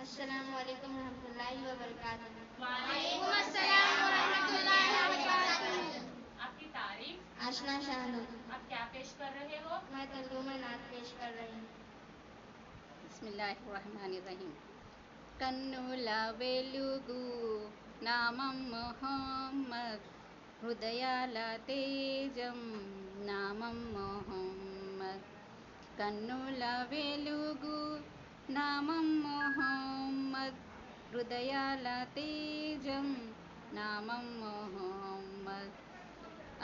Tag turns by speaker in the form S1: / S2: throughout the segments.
S1: अस्सलामुअलैकुम रहमतुल्लाहि व बरकातुहू।
S2: वालेकुम अस्सलाम व रहमतुल्लाहि व बरकातुहू।
S1: आपकी तारीफ? आशना शाहनूर।
S2: आप क्या पेश कर रहे हो?
S1: मैं तर्जुमा नात पेश कर रही हूँ।
S3: बिस्मिल्लाहिर्रहमानिर्रहीम। కన్నుల వెలుగు నామం మొహమ్మద్, హృదయాల తేజం నామం మొహమ్మద్. కన్నుల వెలుగు నామం మొహమ్మద్, హృదయాల తేజం నామం మొహమ్మద్.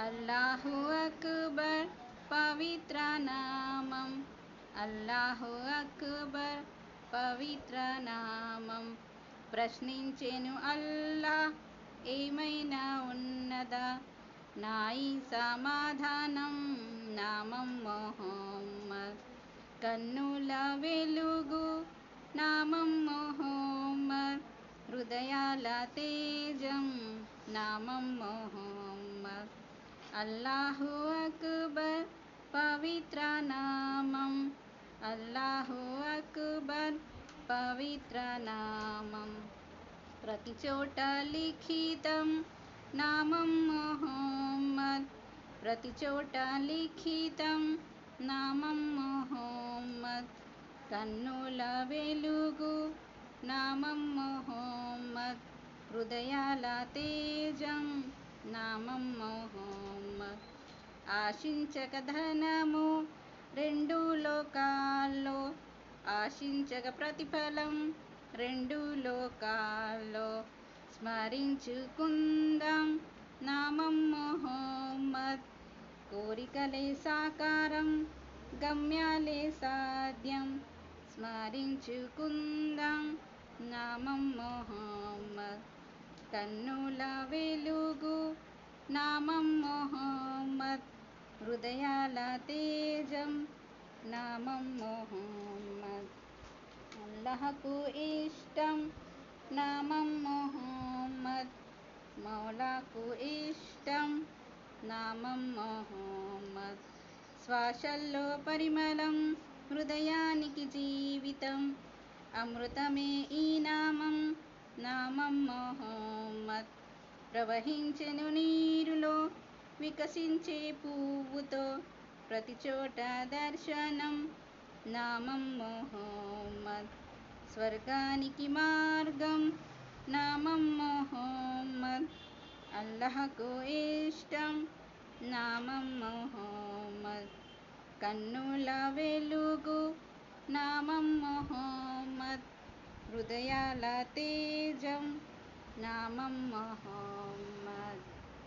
S3: అల్లాహు అక్బర్ పవిత్ర నామం, అల్లాహు అక్బర్ పవిత్ర నామం. ప్రశ్నించెను అల్లా, ఏమైనా ఉన్నదా? నాయి సమాధానం నామం మొహమ్మద్. కన్నుల వెలుగు నామం మొహమ్మద్, హృదయాల తేజం నామం మొహమ్మద్. అల్లాహు అక్బర్ పవిత్ర నామం, అల్లాహు అక్బర్ పవిత్ర నామం. ప్రతి చోట లిఖితం నామం మొహమ్మద్, ప్రతి చోట లిఖితం నామం మొహమ్మద్. కన్నుల వెలుగు నామం మొహమ్మద్, హృదయాల తేజం నామం మొహమ్మద్. ఆశించక ధనము రెండు లోకాల్లో, ఆశించక ప్రతిఫలం రెండు లోకాల్లో. స్మరించుకుందాం నామం మొహమ్మద్, కోరికలే సాకారం గమ్యాలే సాధ్యం. స్మరించుకుందాం నామం మొహమ్మద్. కన్నుల వెలుగు నామం మొహమ్మద్, హృదయాల తేజం నామం మొహమ్మద్. అల్లాహకు ఇష్టం నామం మొహమ్మద్, మౌలాకు ఇష్టం నామం మొహమ్మద్. శ్వాసల్లో పరిమళం, హృదయానికి జీవితం, అమృతమే ఈ నామం నామం మొహమ్మద్. ప్రవహించెను నీరులో, వికసించే పువ్వుతో, ప్రతి చోట దర్శనం నామం మొహమ్మద్. స్వర్గానికి మార్గం నామం మొహమ్మద్, అల్లాహకు ఇష్టం నామం మొహమ్మద్. కన్నుల వెలుగు నామం మొహమ్మద్, హృదయాల తేజం నామం మొహమ్మద్.